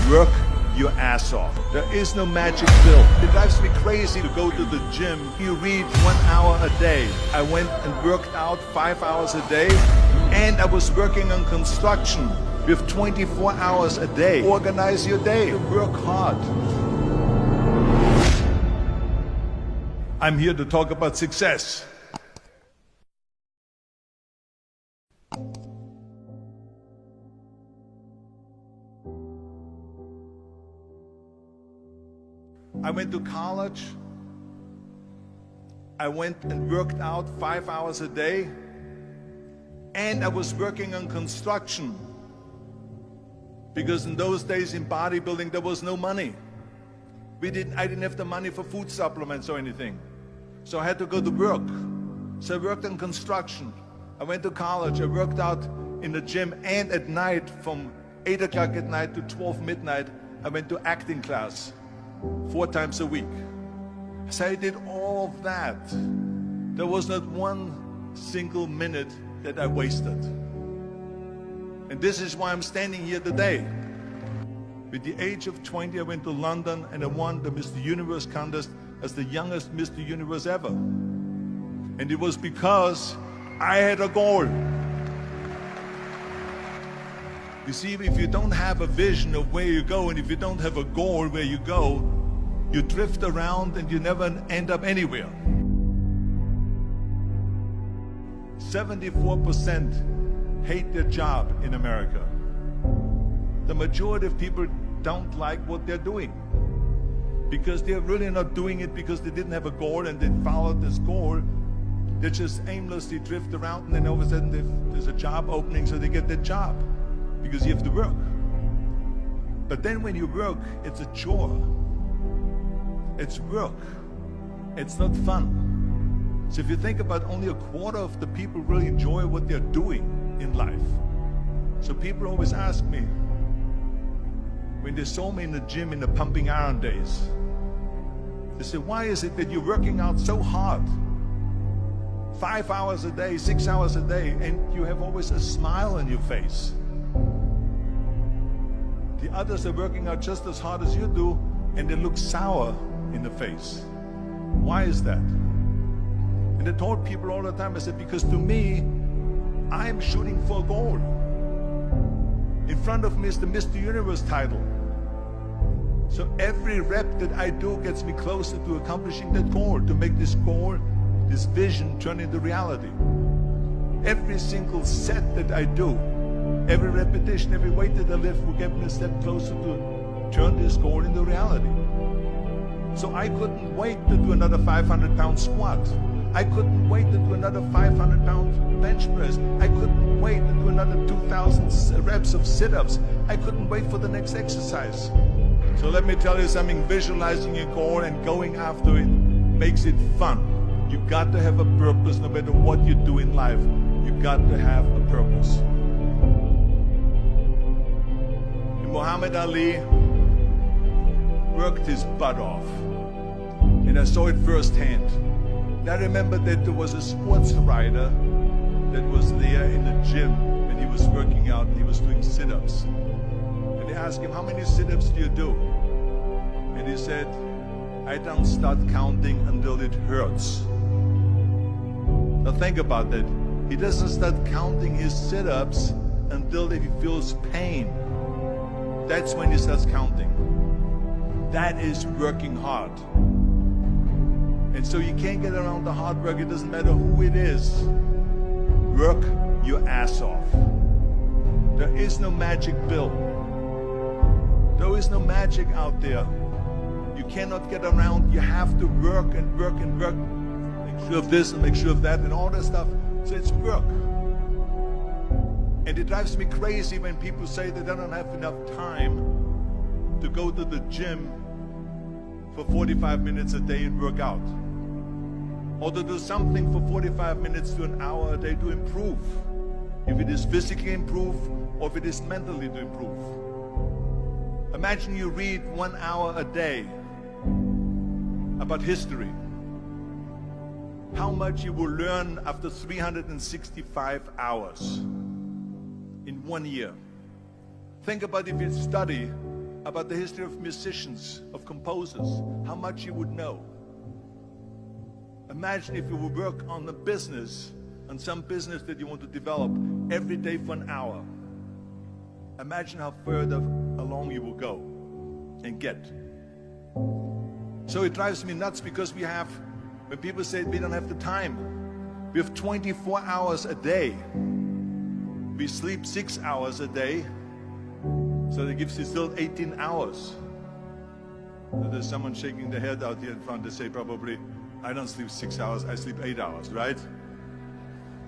work your ass off. There is no magic pill. It drives me crazy to go to the gym. You read 1 hour a day. I went and worked out 5 hours a day, and I was working on construction with 24 hours a day. Organize your day. Work hard. I'm here to talk about success. I went to college. I went and worked out 5 hours a day, and I was working on construction, because in those days in bodybuilding there was no money. I didn't have the money for food supplements or anything, so I had to go to work. So I worked on construction. I went to college. I worked out in the gym, and at night from 8 o'clock at night to 12 midnight I went to acting class 4 times a week. So I did all of that. There was not one single minute that I wasted. And this is why I'm standing here today. With the age of 20, I went to London and I won the Mr. Universe contest as the youngest Mr. Universe ever. And it was because I had a goal. You see, if you don't have a vision of where you go, and if you don't have a goal where you go, you drift around and you never end up anywhere. 74% hate their job in America. The majority of people don't like what they're doing, because they're really not doing it because they didn't have a goal and they followed this goal. They just aimlessly drift around, and then all of a sudden there's a job opening, so they get that job because you have to work. But then when you work, it's a chore. It's work. It's not fun. So if you think about, only a quarter of the people really enjoy what they're doing in life. So people always ask me, when they saw me in the gym in the pumping iron days, they say, why is it that you're working out so hard? 5 hours a day, 6 hours a day, and you have always a smile on your face. The others are working out just as hard as you do, and they look sour in the face. Why is that? And I told people all the time, I said, because to me, I'm shooting for a goal. In front of me is the Mr. Universe title. So every rep that I do gets me closer to accomplishing that goal, to make this goal, this vision, turn into reality. Every single set that I do, every repetition, every weight that I lift will get me a step closer to turn this goal into reality. So I couldn't wait to do another 500-pound squat. I couldn't wait to do another 500-pound bench press. I couldn't wait to do another 2,000 reps of sit-ups. I couldn't wait for the next exercise. So let me tell you something, visualizing your goal and going after it makes it fun. You got to have a purpose. No matter what you do in life, you got to have a purpose. Muhammad Ali worked his butt off, and I saw it firsthand. And I remember that there was a sports writer that was there in the gym when he was working out and he was doing sit-ups. And they asked him, how many sit-ups do you do? And he said, I don't start counting until it hurts. Now think about that. He doesn't start counting his sit-ups until he feels pain. That's when he starts counting. That is working hard. And so you can't get around the hard work. It doesn't matter who it is. Work your ass off. There is no magic pill. There is no magic out there. You cannot get around. You have to work and work and work. Make sure of this and make sure of that and all that stuff. So it's work. And it drives me crazy when people say that they don't have enough time to go to the gym for 45 minutes a day and work out. Or to do something for 45 minutes to an hour a day to improve. If it is physically improve or if it is mentally to improve. Imagine you read 1 hour a day about history. How much you will learn after 365 hours in 1 year. Think about if you study about the history of musicians, of composers, how much you would know. Imagine if you would work on a business, on some business that you want to develop every day for an hour. Imagine how further along you will go and get. So it drives me nuts because when people say we don't have the time, we have 24 hours a day. We sleep 6 hours a day, so that gives you still 18 hours. So there's someone shaking their head out here in front to say probably, I don't sleep 6 hours, I sleep 8 hours, right?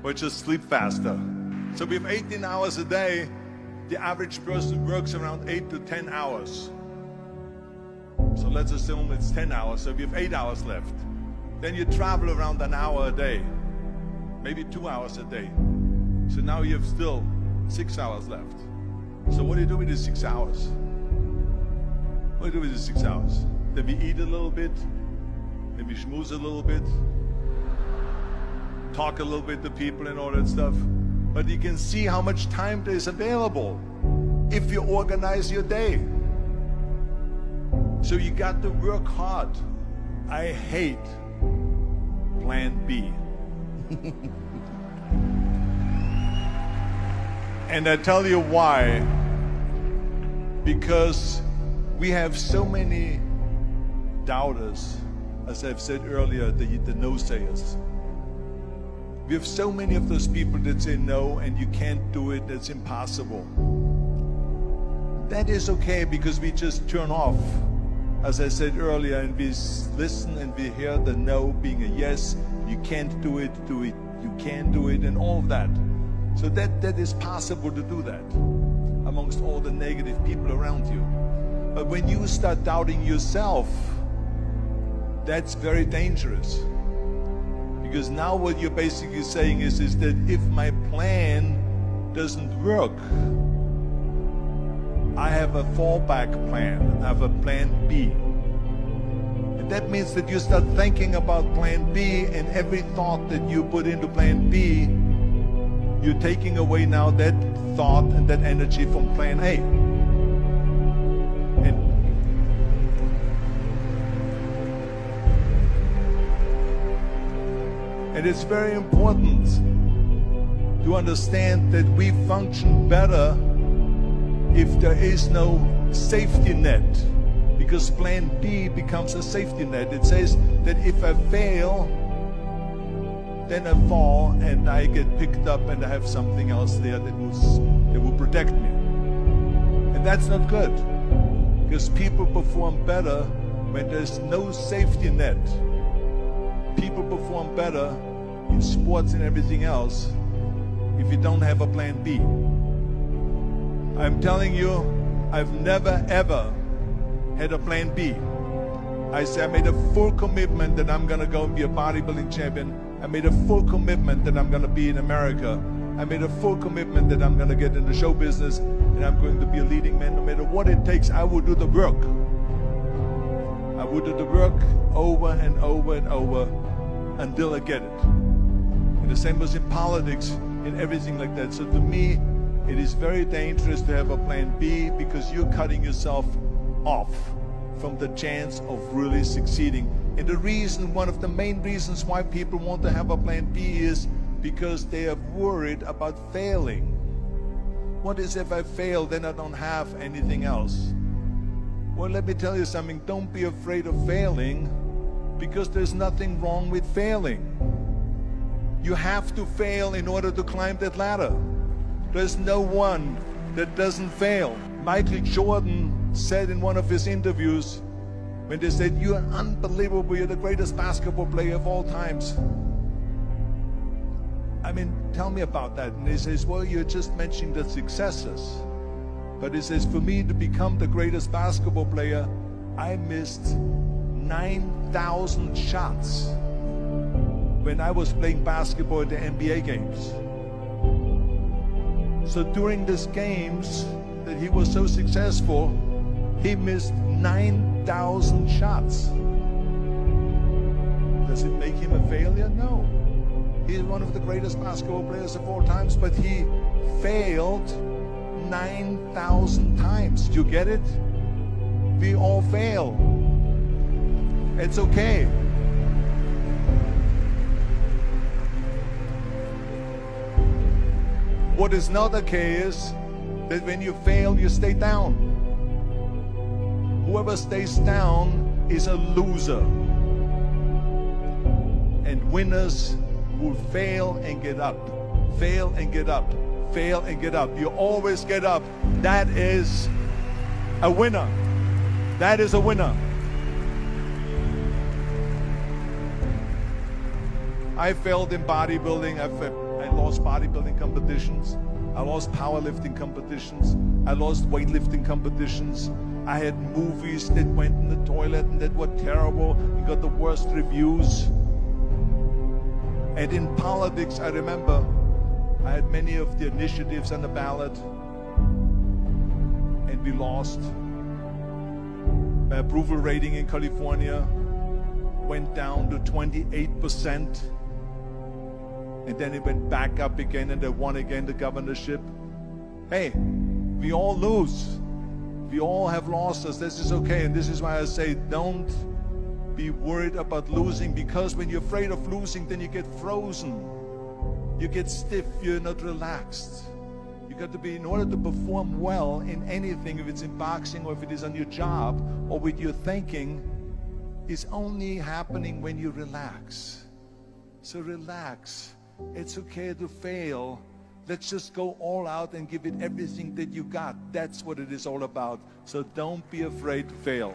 Or just sleep faster. So we have 18 hours a day. The average person works around 8 to 10 hours. So let's assume it's 10 hours, so we have 8 hours left. Then you travel around an hour a day, maybe 2 hours a day. So now you have still 6 hours left. So what do you do with these 6 hours? What do you do with these 6 hours? Then we eat a little bit, then we schmooze a little bit, talk a little bit to people and all that stuff. But you can see how much time there is available if you organize your day. So you got to work hard. I hate plan B. And I tell you why. Because we have so many doubters, as I've said earlier, the no-sayers. We have so many of those people that say no and you can't do it, that's impossible. That is okay because we just turn off, as I said earlier, and we listen and we hear the no being a yes. You can't do it, you can do it, and all of that. So that is possible to do that amongst all the negative people around you. But when you start doubting yourself, that's very dangerous. Because now what you're basically saying is that if my plan doesn't work, I have a fallback plan, I have a plan B. And that means that you start thinking about plan B, and every thought that you put into plan B, you're taking away now that thought and that energy from plan A. And it's very important to understand that we function better if there is no safety net, because plan B becomes a safety net. It says that if I fail, then I fall and I get picked up and I have something else there that will protect me. And that's not good, because people perform better when there's no safety net. People perform better in sports and everything else if you don't have a plan B. I'm telling you, I've never ever had a plan B. I made a full commitment that I'm gonna go and be a bodybuilding champion. I made a full commitment that I'm gonna be in America. I made a full commitment that I'm gonna get in the show business and I'm going to be a leading man. No matter what it takes, I will do the work. I will do the work over and over and over until I get it. And the same was in politics, in everything like that. So to me, it is very dangerous to have a plan B, because you're cutting yourself off from the chance of really succeeding. And the reason, one of the main reasons why people want to have a plan B is because they are worried about failing. What is if I fail, then I don't have anything else? Well, let me tell you something, don't be afraid of failing, because there's nothing wrong with failing. You have to fail in order to climb that ladder. There's no one that doesn't fail. Michael Jordan said in one of his interviews, when they said, "You're unbelievable, you're the greatest basketball player of all times." I mean, tell me about that. And he says, well, you're just mentioning the successes. But he says, for me to become the greatest basketball player, I missed 9,000 shots when I was playing basketball at the NBA games. So during these games that he was so successful, he missed 9,000 shots. Does it make him a failure? No. He's one of the greatest basketball players of all times, but he failed 9,000 times. Do you get it? We all fail. It's okay. What is not okay is that when you fail, you stay down. Whoever stays down is a loser. And winners will fail and get up. Fail and get up. Fail and get up. You always get up. That is a winner. That is a winner. I failed in bodybuilding. I lost bodybuilding competitions. I lost powerlifting competitions. I lost weightlifting competitions. I had movies that went in the toilet and that were terrible and got the worst reviews. And in politics, I remember I had many of the initiatives on the ballot, and we lost. My approval rating in California went down to 28%. And then it went back up again, and I won again the governorship. Hey, we all lose. We all have losses. This is okay. And this is why I say don't be worried about losing, because when you're afraid of losing, then you get frozen. You get stiff. You're not relaxed. You got to be, in order to perform well in anything, if it's in boxing or if it is on your job or with your thinking, is only happening when you relax. So relax. It's okay to fail. Let's just go all out and give it everything that you got. That's what it is all about. So don't be afraid to fail.